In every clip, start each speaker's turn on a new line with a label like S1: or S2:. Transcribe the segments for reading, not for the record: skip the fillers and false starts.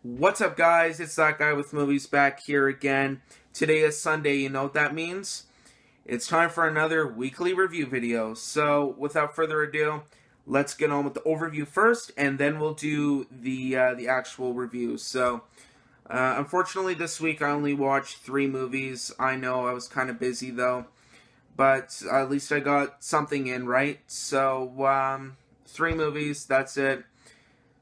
S1: What's up, guys? It's that guy with movies back here again. Today is Sunday. You know what that means? It's time for another weekly review video. So, without further ado, let's get on with the overview first, and then we'll do the actual review. So, unfortunately, this week I only watched 3 movies. I know I was kind of busy though, but at least I got something in, right? So, 3 movies. That's it.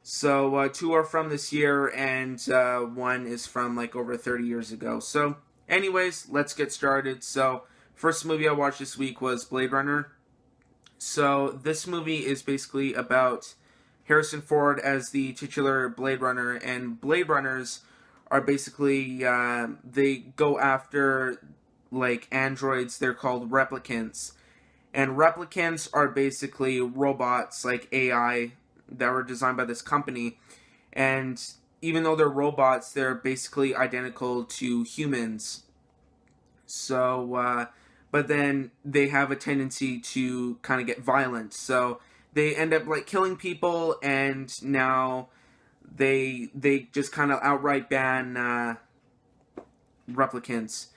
S1: So, 2 are from this year, and 1 is from, like, over 30 years ago. So, anyways, let's get started. So, first movie I watched this week was Blade Runner. So, this movie is basically about Harrison Ford as the titular Blade Runner, and Blade Runners are basically, they go after, like, androids. They're called replicants. And replicants are basically robots, like AI, that were designed by this company, and even though they're robots, they're basically identical to humans. So, but then they have a tendency to kind of get violent. So they end up like killing people, and now they just kind of outright ban replicants.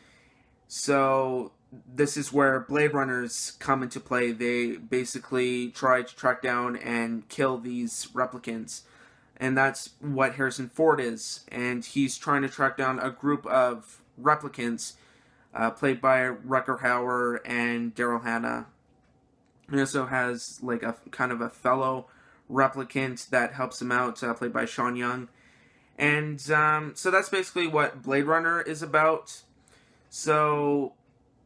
S1: So this is where Blade Runners come into play. They basically try to track down and kill these replicants. And that's what Harrison Ford is. And he's trying to track down a group of replicants, played by Rutger Hauer and Daryl Hannah. He also has like a kind of a fellow replicant that helps him out, played by Sean Young. And so that's basically what Blade Runner is about. So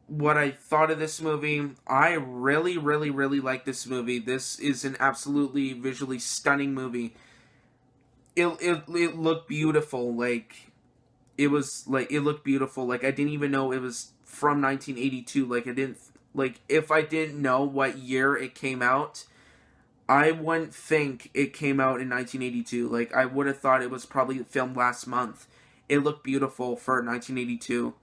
S1: what I thought of this movie, I really like this movie. This is an absolutely visually stunning movie. It looked beautiful. Like, it looked beautiful. Like, I didn't even know it was from 1982. Like, I didn't, like, if I didn't know what year it came out, I wouldn't think it came out in 1982. Like, I would have thought it was probably filmed last month. It looked beautiful for 1982.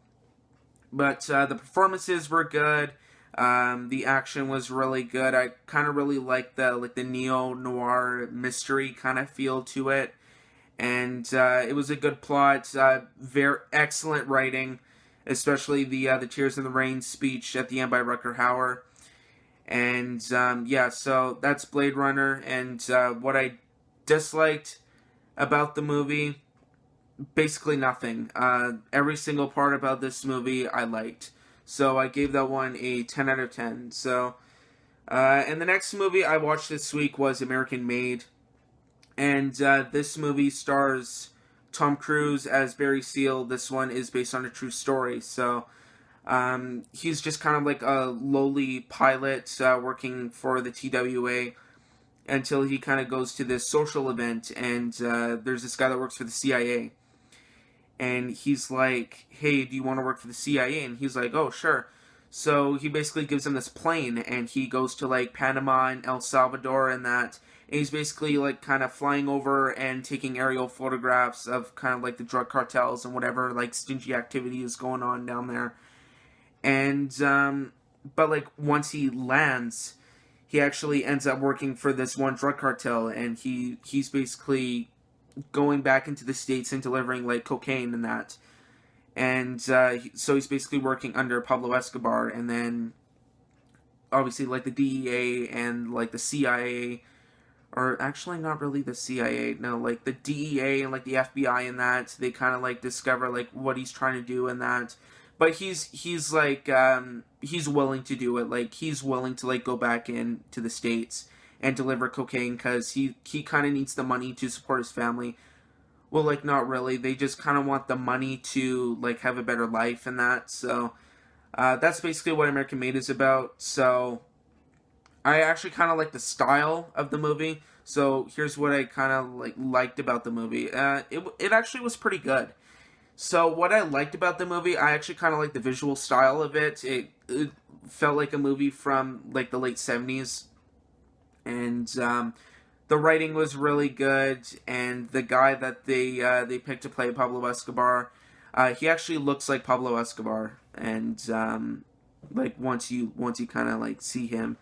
S1: But the performances were good. The action was really good. I kind of really liked the neo-noir mystery kind of feel to it. And it was a good plot. Very excellent writing, especially the Tears in the Rain speech at the end by Rutger Hauer. And yeah, so that's Blade Runner. And what I disliked about the movie, basically nothing. Every single part about this movie I liked. So I gave that one a 10 out of 10. So, and the next movie I watched this week was American Made. And this movie stars Tom Cruise as Barry Seal. This one is based on a true story. So he's just kind of like a lowly pilot working for the TWA until he kind of goes to this social event. And there's this guy that works for the CIA. And he's like, hey, do you want to work for the CIA? And he's like, oh, sure. So he basically gives him this plane, and he goes to, like, Panama and El Salvador and that. And he's basically, like, kind of flying over and taking aerial photographs of kind of, like, the drug cartels and whatever, like, stingy activity is going on down there. And, but, like, once he lands, he actually ends up working for this one drug cartel, and he's basically going back into the States and delivering, like, cocaine and that. And so he's basically working under Pablo Escobar, and then obviously, like, the DEA and, like, the CIA, or actually not really the CIA, no, like, the DEA and, like, the FBI and that, they kind of, like, discover, like, what he's trying to do and that. But he's like, he's willing to do it. Like, he's willing to, like, go back into the States and deliver cocaine, because he kind of needs the money to support his family. Well, like, not really. They just kind of want the money to, like, have a better life and that. So, that's basically what American Made is about. So, I actually kind of like the style of the movie. So, here's what I kind of, like, liked about the movie. It actually was pretty good. So, what I liked about the movie, I actually kind of like the visual style of it. It felt like a movie from, like, the late 70s. And the writing was really good, and the guy that they picked to play Pablo Escobar, he actually looks like Pablo Escobar, and like once you kind of like see him,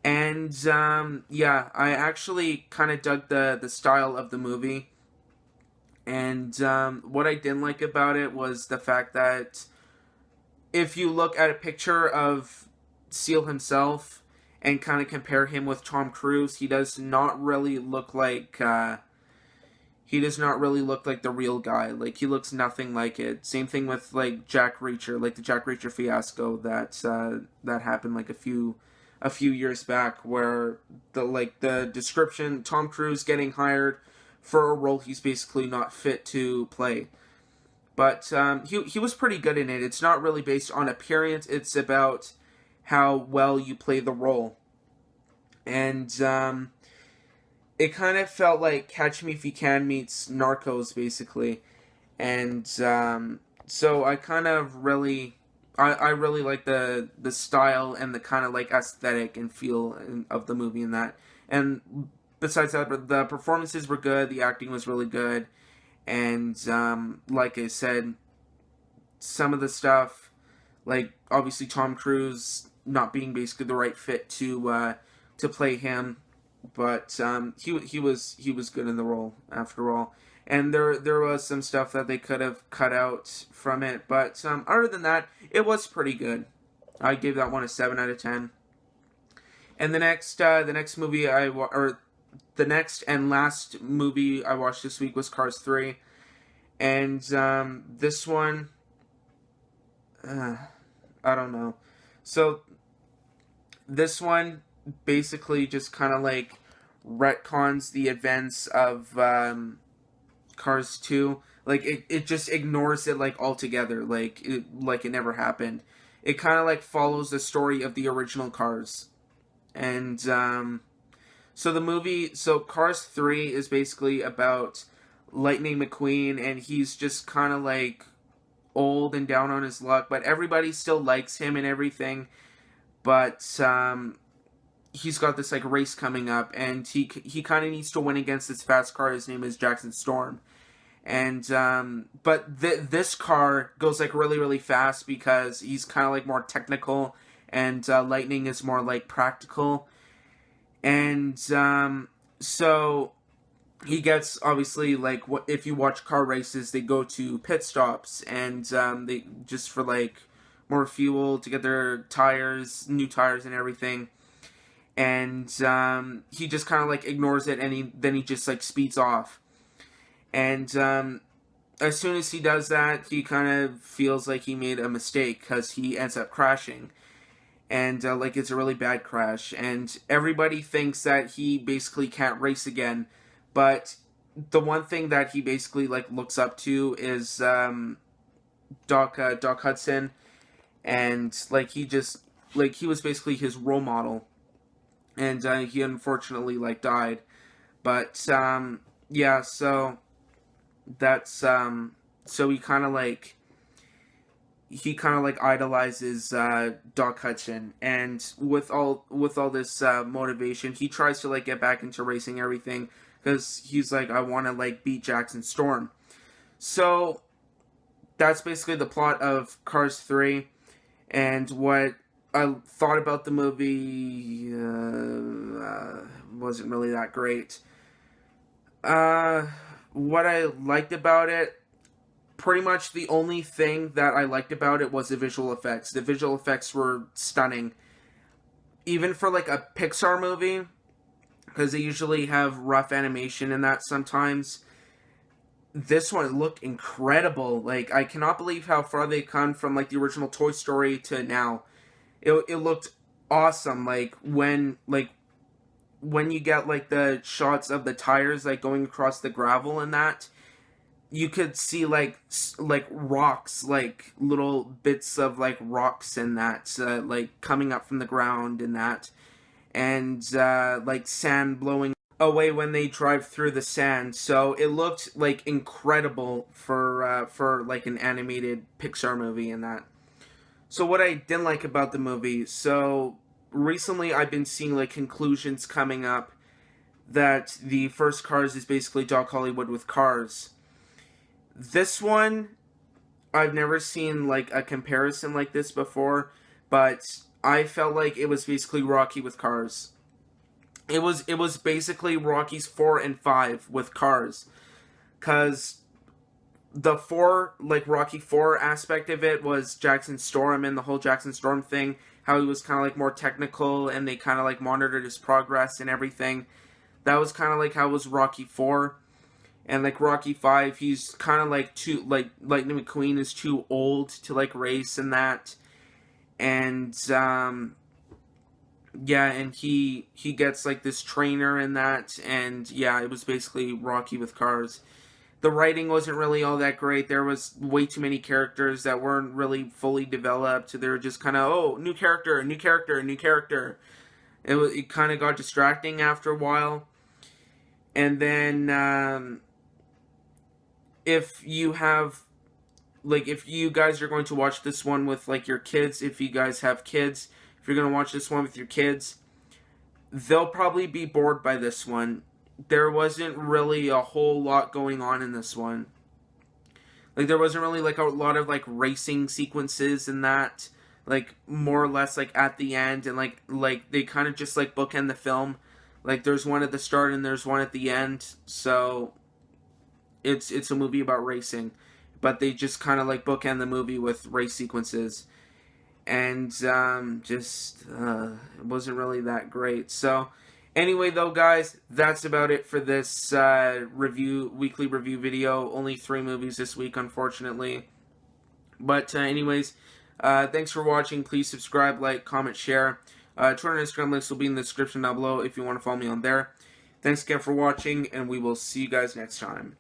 S1: and yeah, I actually kind of dug the style of the movie, and And what I didn't like about it was the fact that if you look at a picture of Seal himself and kind of compare him with Tom Cruise, he does not really look like the real guy. Like, he looks nothing like it. Same thing with like Jack Reacher, like the Jack Reacher fiasco that happened like a few years back, where the description, Tom Cruise getting hired for a role he's basically not fit to play. But he was pretty good in it. It's not really based on appearance. It's about how well you play the role. And it kind of felt like Catch Me If You Can meets Narcos, basically. And so I kind of really... I really like the style and the kind of like aesthetic and feel of the movie in that. And besides that, the performances were good. The acting was really good. And like I said, some of the stuff, like obviously Tom Cruise not being basically the right fit to play him, but he was good in the role after all. And there was some stuff that they could have cut out from it, but other than that, it was pretty good. I gave that one a 7 out of 10. And the next movie the next and last movie I watched this week was Cars 3. And this one, I don't know. So this one basically just kind of like retcons the events of Cars 2. Like, it just ignores it like altogether, like it never happened. It kind of like follows the story of the original Cars. And so Cars 3 is basically about Lightning McQueen, and he's just kind of like old and down on his luck, but everybody still likes him and everything. But he's got this like race coming up, and he kind of needs to win against this fast car. His name is Jackson Storm. And but this car goes like really, really fast because he's kind of like more technical, and Lightning is more like practical. And so he gets, obviously, like, if you watch car races, they go to pit stops, and they just for like more fuel to get their tires, new tires and everything. And he just kind of like ignores it, and then he just like speeds off. And as soon as he does that, he kind of feels like he made a mistake because he ends up crashing. And like, it's a really bad crash. And everybody thinks that he basically can't race again. But the one thing that he basically like looks up to is Doc Hudson. And like, he was basically his role model. And he unfortunately like died. But yeah, so that's so he kind of like idolizes Doc Hudson, and with all this motivation, he tries to like get back into racing everything, because he's like, I want to like beat Jackson Storm. So that's basically the plot of Cars 3. And what I thought about the movie wasn't really that great. What I liked about it, pretty much the only thing that I liked about it was the visual effects. The visual effects were stunning. Even for like a Pixar movie, because they usually have rough animation in that sometimes, this one looked incredible. Like, I cannot believe how far they've come from like the original Toy Story to now. It looked awesome. Like when you get like the shots of the tires like going across the gravel and that, you could see like rocks, like little bits of like rocks and that, like coming up from the ground and that, and like sand blowing away when they drive through the sand. So it looked like incredible for like an animated Pixar movie and that. So what I didn't like about the movie, so recently I've been seeing like conclusions coming up that the first Cars is basically Doc Hollywood with Cars. This one, I've never seen like a comparison like this before, but I felt like it was basically Rocky with Cars. It was basically Rocky's 4 and 5 with Cars, because the four, like Rocky 4 aspect of it was Jackson Storm and the whole Jackson Storm thing, how he was kind of like more technical and they kind of like monitored his progress and everything. That was kind of like how it was Rocky 4. And like Rocky 5, he's kind of like too, like Lightning McQueen is too old to like race and that. And yeah, and he gets like this trainer in that, and yeah, it was basically Rocky with cars. The writing wasn't really all that great. There was way too many characters that weren't really fully developed. They were just kind of, oh, new character, new character, new character. It kind of got distracting after a while. And then if you have, like, if you guys are going to watch this one with like your kids, if you guys have kids, if you're going to watch this one with your kids, they'll probably be bored by this one. There wasn't really a whole lot going on in this one. Like, there wasn't really, like, a lot of, like, racing sequences in that. Like, more or less, like, at the end. And, like they kind of just, like, bookend the film. Like, there's one at the start and there's one at the end. So, it's a movie about racing. But they just kind of, like, bookend the movie with race sequences. And, it wasn't really that great. So, anyway, though, guys, that's about it for this weekly review video. Only 3 movies this week, unfortunately. But anyways, thanks for watching. Please subscribe, like, comment, share. Twitter and Instagram links will be in the description down below if you want to follow me on there. Thanks again for watching, and we will see you guys next time.